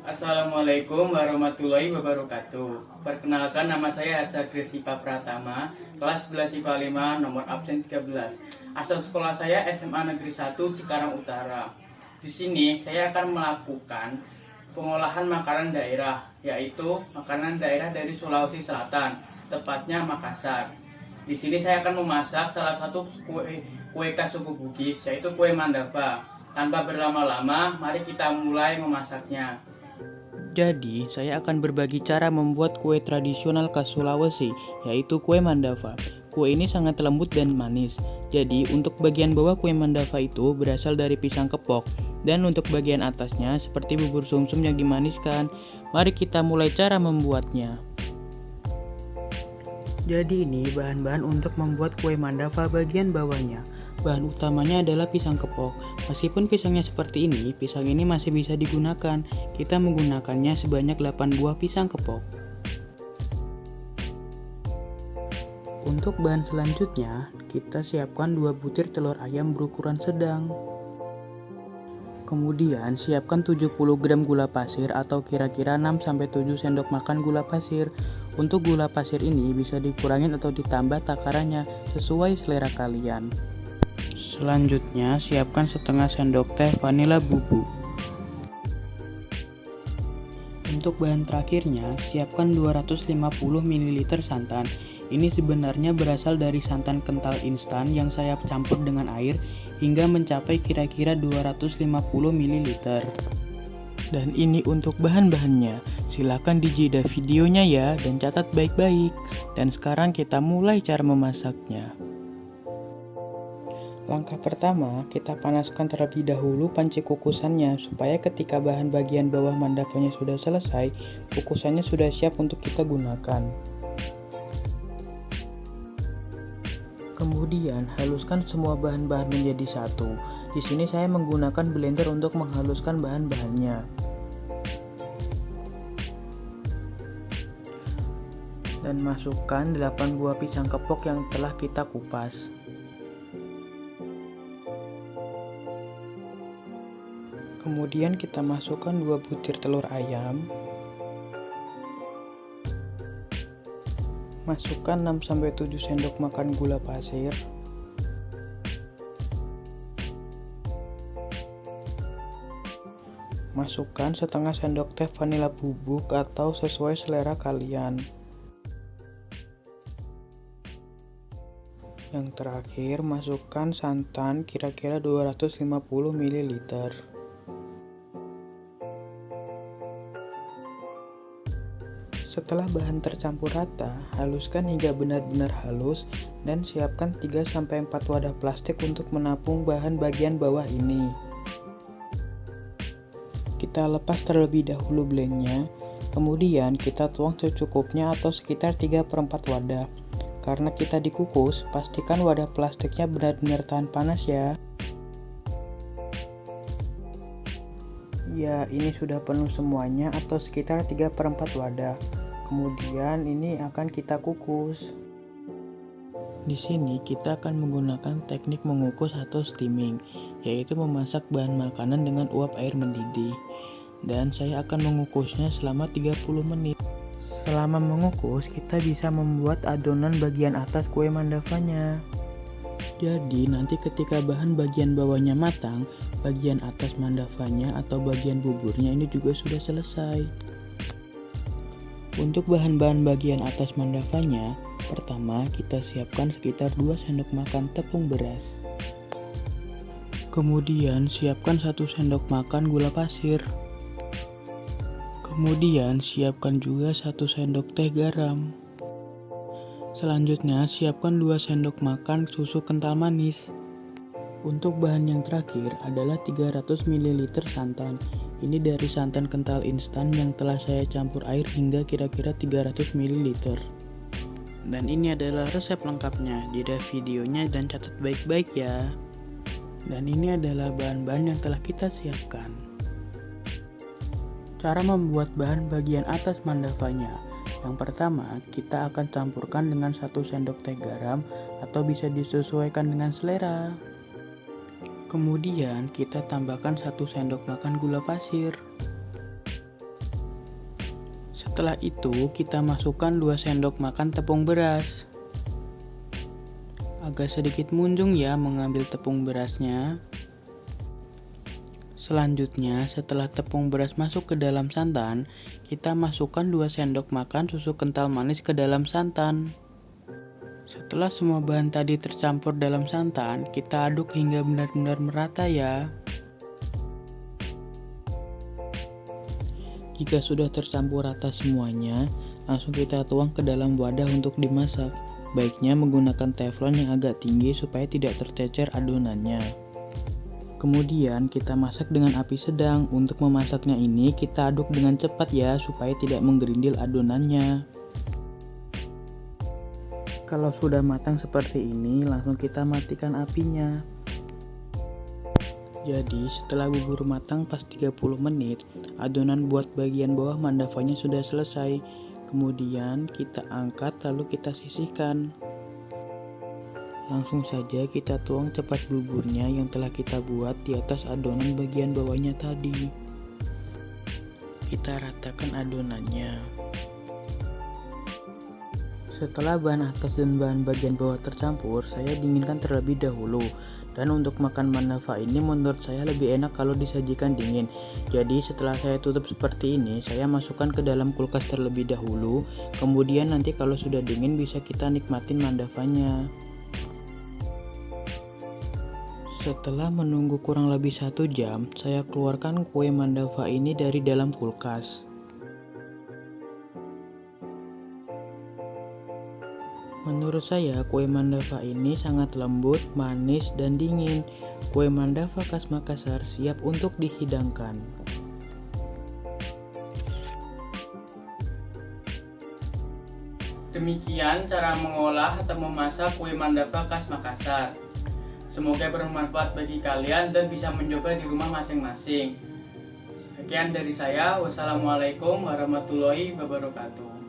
Assalamualaikum warahmatullahi wabarakatuh. Perkenalkan, nama saya Harsa Gresipa Pratama, kelas 11 IPA 5, nomor absen 13. Asal sekolah saya SMA Negeri 1 Cikarang Utara. Di sini saya akan melakukan pengolahan makanan daerah, yaitu makanan daerah dari Sulawesi Selatan, tepatnya Makassar. Di sini saya akan memasak salah satu kue khas suku Bugis, yaitu kue mandava. Tanpa berlama-lama, mari kita mulai memasaknya. Jadi, saya akan berbagi cara membuat kue tradisional khas Sulawesi, yaitu kue mandava. Kue ini sangat lembut dan manis. Jadi, untuk bagian bawah kue mandava itu berasal dari pisang kepok, dan untuk bagian atasnya seperti bubur sumsum yang dimaniskan. Mari kita mulai cara membuatnya. Jadi ini bahan-bahan untuk membuat kue mandava bagian bawahnya. Bahan utamanya adalah pisang kepok. Meskipun pisangnya seperti ini, pisang ini masih bisa digunakan. Kita menggunakannya sebanyak 8 buah pisang kepok. Untuk bahan selanjutnya, kita siapkan 2 butir telur ayam berukuran sedang. Kemudian siapkan 70 gram gula pasir atau kira-kira 6-7 sendok makan gula pasir. Untuk gula pasir ini bisa dikurangin atau ditambah takarannya sesuai selera kalian. Selanjutnya siapkan setengah sendok teh vanila bubuk. Untuk bahan terakhirnya siapkan 250 ml santan. Ini sebenarnya berasal dari santan kental instan yang saya campur dengan air hingga mencapai kira-kira 250 ml. Dan ini untuk bahan-bahannya. Silakan dijeda videonya ya dan catat baik-baik. Dan sekarang kita mulai cara memasaknya. Langkah pertama, kita panaskan terlebih dahulu panci kukusannya supaya ketika bahan bagian bawah mandavanya sudah selesai, kukusannya sudah siap untuk kita gunakan. Kemudian haluskan semua bahan-bahan menjadi satu. Di sini saya menggunakan blender untuk menghaluskan bahan-bahannya. Dan masukkan 8 buah pisang kepok yang telah kita kupas. Kemudian kita masukkan 2 butir telur ayam. Masukkan 6-7 sendok makan gula pasir. Masukkan setengah sendok teh vanila bubuk atau sesuai selera kalian. Yang terakhir, masukkan santan kira-kira 250 ml. Setelah bahan tercampur rata, haluskan hingga benar-benar halus dan siapkan 3-4 wadah plastik untuk menampung bahan bagian bawah ini. Kita lepas terlebih dahulu blendnya, kemudian kita tuang secukupnya atau sekitar 3/4 wadah. Karena kita dikukus, pastikan wadah plastiknya benar-benar tahan panas ya. Ya, ini sudah penuh semuanya atau sekitar 3/4 wadah. Kemudian ini akan kita kukus. Di sini kita akan menggunakan teknik mengukus atau steaming, yaitu memasak bahan makanan dengan uap air mendidih. Dan saya akan mengukusnya selama 30 menit. Selama mengukus, kita bisa membuat adonan bagian atas kue mandavanya. Jadi nanti ketika bahan bagian bawahnya matang, bagian atas mandavanya atau bagian buburnya ini juga sudah selesai. Untuk bahan-bahan bagian atas mandavanya, pertama kita siapkan sekitar 2 sendok makan tepung beras. Kemudian siapkan 1 sendok makan gula pasir. Kemudian siapkan juga 1 sendok teh garam. Selanjutnya siapkan 2 sendok makan susu kental manis. Untuk bahan yang terakhir adalah 300 ml santan. Ini dari santan kental instan yang telah saya campur air hingga kira-kira 300 ml. Dan ini adalah resep lengkapnya. Jeda videonya dan catat baik-baik ya. Dan ini adalah bahan-bahan yang telah kita siapkan. Cara membuat bahan bagian atas mandavanya. Yang pertama, kita akan campurkan dengan 1 sendok teh garam atau bisa disesuaikan dengan selera. Kemudian kita tambahkan 1 sendok makan gula pasir. Setelah itu, kita masukkan 2 sendok makan tepung beras. Agak sedikit munjung ya mengambil tepung berasnya. Selanjutnya, setelah tepung beras masuk ke dalam santan, kita masukkan 2 sendok makan susu kental manis ke dalam santan. Setelah semua bahan tadi tercampur dalam santan, kita aduk hingga benar-benar merata ya. Jika sudah tercampur rata semuanya, langsung kita tuang ke dalam wadah untuk dimasak. Baiknya menggunakan teflon yang agak tinggi supaya tidak tercecer adonannya. Kemudian kita masak dengan api sedang. Untuk memasaknya ini kita aduk dengan cepat ya supaya tidak menggerindil adonannya. Kalau sudah matang seperti ini, langsung kita matikan apinya. Jadi setelah bubur matang pas 30 menit, adonan buat bagian bawah mandavanya sudah selesai. Kemudian kita angkat lalu kita sisihkan. Langsung saja kita tuang cepat buburnya yang telah kita buat di atas adonan bagian bawahnya tadi. Kita ratakan adonannya. Setelah bahan atas dan bahan bagian bawah tercampur, saya dinginkan terlebih dahulu. Dan untuk makan mandava ini menurut saya lebih enak kalau disajikan dingin. Jadi setelah saya tutup seperti ini, saya masukkan ke dalam kulkas terlebih dahulu. Kemudian nanti kalau sudah dingin bisa kita nikmatin mandavanya. Setelah menunggu kurang lebih 1 jam, saya keluarkan kue mandava ini dari dalam kulkas. Menurut saya, kue mandava ini sangat lembut, manis, dan dingin. Kue mandava khas Makassar siap untuk dihidangkan. Demikian cara mengolah atau memasak kue mandava khas Makassar. Semoga bermanfaat bagi kalian dan bisa mencoba di rumah masing-masing. Sekian dari saya. Wassalamualaikum warahmatullahi wabarakatuh.